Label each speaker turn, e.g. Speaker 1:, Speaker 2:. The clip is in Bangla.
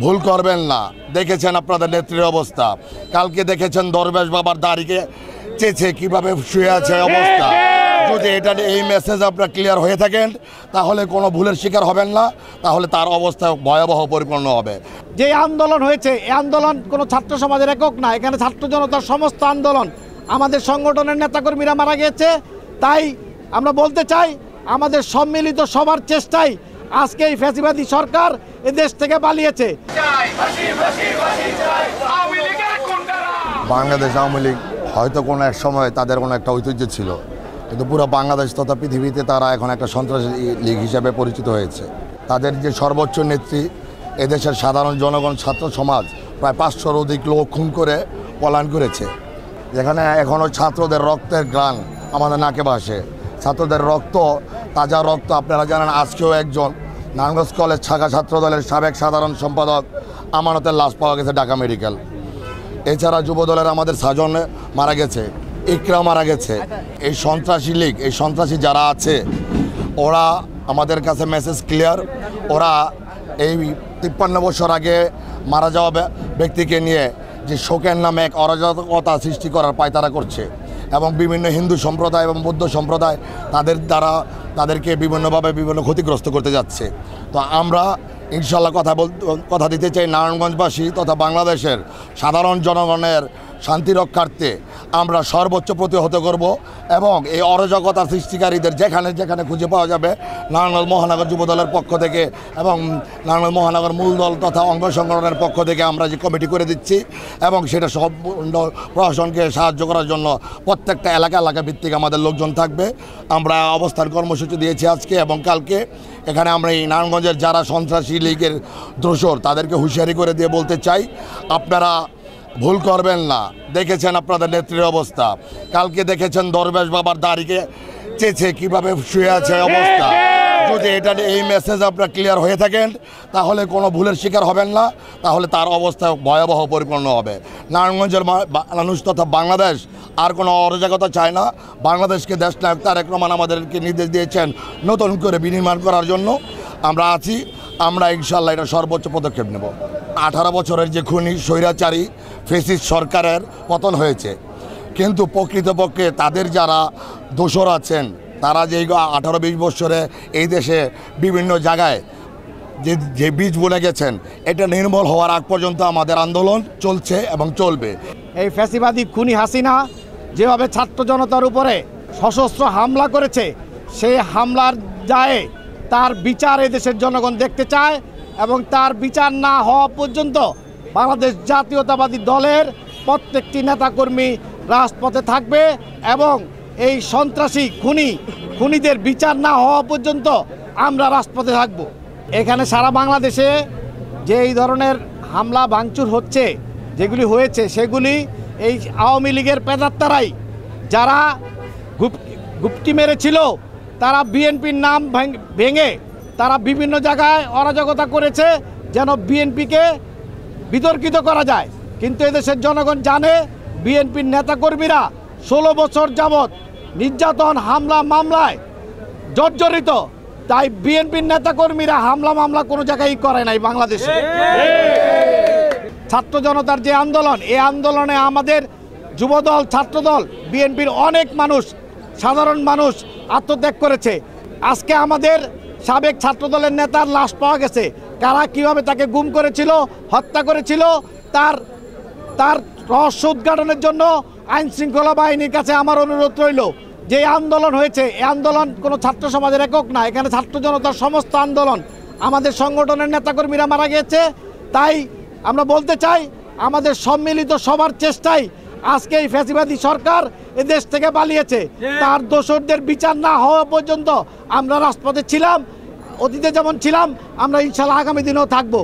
Speaker 1: ভুল করবেন না। দেখেছেন আপনাদের নেত্রীর অবস্থা, কালকে দেখেছেন দরবেশ বাবার দাড়িকে চেয়েছে কিভাবে শুয়ে আছে অবস্থা। যদি এটা এই মেসেজ আপনারা ক্লিয়ার হয়ে থাকেন তাহলে কোনো ভুলের শিকার হবেন না, তাহলে তার অবস্থা ভয়াবহ পরিপূর্ণ হবে।
Speaker 2: যে আন্দোলন হয়েছে এই আন্দোলন কোনো ছাত্র সমাজের একক না, এখানে ছাত্র জনতার সমস্ত আন্দোলন। আমাদের সংগঠনের নেতাকর্মীরা মারা গেছে, তাই আমরা বলতে চাই আমাদের সম্মিলিত সবার চেষ্টায় আজকে এই ফ্যাসিবাদী সরকার এ দেশ থেকে পালিয়েছে।
Speaker 1: বাংলাদেশ আওয়ামী লীগ হয়তো কোনো এক সময় তাদের কোনো একটা ঐতিহ্য ছিল, কিন্তু পুরো বাংলাদেশ তথা পৃথিবীতে তারা এখন একটা সন্ত্রাসী লীগ হিসেবে পরিচিত হয়েছে। তাদের যে সর্বোচ্চ নেত্রী এদেশের সাধারণ জনগণ ছাত্র সমাজ প্রায় 500-র অধিক লোক খুন করে পলায়ন করেছে। যেখানে এখনও ছাত্রদের রক্তের গ্রাণ আমাদের নাকে ভাসে, ছাত্রদের রক্ত, তাজা রক্ত। আপনারা জানেন আজকেও একজন নারায়ণগঞ্জ কলেজ শাখা ছাত্র দলের সাবেক সাধারণ সম্পাদক আমানতের লাশ পাওয়া গেছে ঢাকা মেডিকেল। এছাড়া যুব দলের আমাদের সাজন মারা গেছে, ইকরা মারা গেছে। এই সন্ত্রাসী লীগ, এই সন্ত্রাসী যারা আছে ওরা আমাদের কাছে মেসেজ ক্লিয়ার। ওরা এই 53 বছর আগে মারা যাওয়া ব্যক্তিকে নিয়ে যে শোকের নামে এক অরাজকতা সৃষ্টি করার পায়তারা করছে, এবং বিভিন্ন হিন্দু সম্প্রদায় এবং বৌদ্ধ সম্প্রদায় তাদের দ্বারা তাদেরকে বিভিন্নভাবে বিভিন্ন ক্ষতিগ্রস্ত করতে যাচ্ছে। তো আমরা ইনশাল্লাহ কথা দিতে চাই নারায়ণগঞ্জবাসী তথা বাংলাদেশের সাধারণ জনগণের শান্তি রক্ষার্থে আমরা সর্বোচ্চ প্রতিহত করব, এবং এই অরাজকতা সৃষ্টিকারীদের যেখানে যেখানে খুঁজে পাওয়া যাবে নারায়ণগঞ্জ মহানগর যুব দলের পক্ষ থেকে এবং নারায়ণগঞ্জ মহানগর মূল দল তথা অঙ্গ সংগঠনের পক্ষ থেকে আমরা যে কমিটি করে দিচ্ছি, এবং সেটা সব প্রশাসনকে সাহায্য করার জন্য প্রত্যেকটা এলাকা ভিত্তিক আমাদের লোকজন থাকবে। আমরা অবস্থান কর্মসূচি দিয়েছি আজকে এবং কালকে। এখানে আমরা এই নারায়ণগঞ্জের যারা সন্ত্রাসী লীগের দোসর তাদেরকে হুঁশিয়ারি করে দিয়ে বলতে চাই, আপনারা ভুল করবেন না। দেখেছেন আপনাদের নেত্রীর অবস্থা, কালকে দেখেছেন দরবেশ বাবার দাড়িকে চেয়েছে কিভাবে শুয়ে আছে অবস্থা। যদি এটা এই মেসেজ আপনারা ক্লিয়ার হয়ে থাকেন তাহলে কোনো ভুলের শিকার হবেন না, তাহলে তার অবস্থা ভয়াবহ পরিপূর্ণ হবে। নারায়ণগঞ্জের মানুষ তথা বাংলাদেশ আর কোনো অরাজকতা চায় না। বাংলাদেশকে দেশনায়ক তারেক রহমান আমাদেরকে নির্দেশ দিয়েছেন নতুন করে বিনির্মাণ করার জন্য। আমরা আছি, আমরা ইনশাল্লাহ এটা সর্বোচ্চ পদক্ষেপ নেব। 18 বছরের যে খুনি স্বৈরাচারী ফ্যাসিস্ট সরকারের পতন হয়েছে, কিন্তু প্রকৃতপক্ষে তাদের যারা দোসর আছেন তারা যে 18-20 বছরে এই দেশে বিভিন্ন জায়গায় যে বীজ বুনে গেছেন, এটা নির্মূল হওয়ার আগ পর্যন্ত আমাদের আন্দোলন চলছে এবং চলবে।
Speaker 2: এই ফ্যাসিবাদী খুনি হাসিনা যেভাবে ছাত্র জনতার উপরে সশস্ত্র হামলা করেছে, সেই হামলার দায়ে তার বিচার এই দেশের জনগণ দেখতে চায়, এবং তার বিচার না হওয়া পর্যন্ত বাংলাদেশ জাতীয়তাবাদী দলের প্রত্যেকটি নেতাকর্মী রাজপথে থাকবে, এবং এই সন্ত্রাসী খুনিদের বিচার না হওয়া পর্যন্ত আমরা রাজপথে থাকব। এখানে সারা বাংলাদেশে যে এই ধরনের হামলা ভাঙচুর হচ্ছে, যেগুলি হয়েছে সেগুলি এই আওয়ামী লীগের প্রেতাত্মারাই, যারা গুপ্তি মেরেছিল, তারা বিএনপির নাম ভেঙে তারা বিভিন্ন জায়গায় অরাজকতা করেছে যেন বিএনপিকে বিতর্কিত করা যায়। কিন্তু এদেশের জনগণ জানে বিএনপির নেতাকর্মীরা 16 বছর যাবৎ নির্যাতন হামলা মামলায় জর্জরিত, তাই বিএনপির নেতাকর্মীরা হামলা মামলা কোনো জায়গায় করে নাই বাংলাদেশে। ছাত্র জনতার যে আন্দোলন, এই আন্দোলনে আমাদের যুবদল, ছাত্রদল, বিএনপির অনেক মানুষ, সাধারণ মানুষ আত্মত্যাগ করেছে। আজকে আমাদের সাবেক ছাত্রদলের নেতার লাশ পাওয়া গেছে। কারা কিভাবে তাকে গুম করেছিল, হত্যা করেছিল, তার রহস্য উদ্ঘাটনের জন্য আইন শৃঙ্খলা বাহিনীর কাছে আমার অনুরোধ রইল। যে আন্দোলন হয়েছে এই আন্দোলন কোনো ছাত্র সমাজের একক না, এখানে ছাত্র জনতার সমস্ত আন্দোলন। আমাদের সংগঠনের নেতাকর্মীরা মারা গেছে, তাই আমরা বলতে চাই আমাদের সম্মিলিত সবার চেষ্টায় আজকে এই ফ্যাসিবাদী সরকার এ দেশ থেকে পালিয়েছে। তার দোসরদের বিচার না হওয়া পর্যন্ত আমরা রাজপথে ছিলাম, অতীতে যেমন ছিলাম, আমরা ইনশাল্লাহ আগামী দিনেও থাকবো।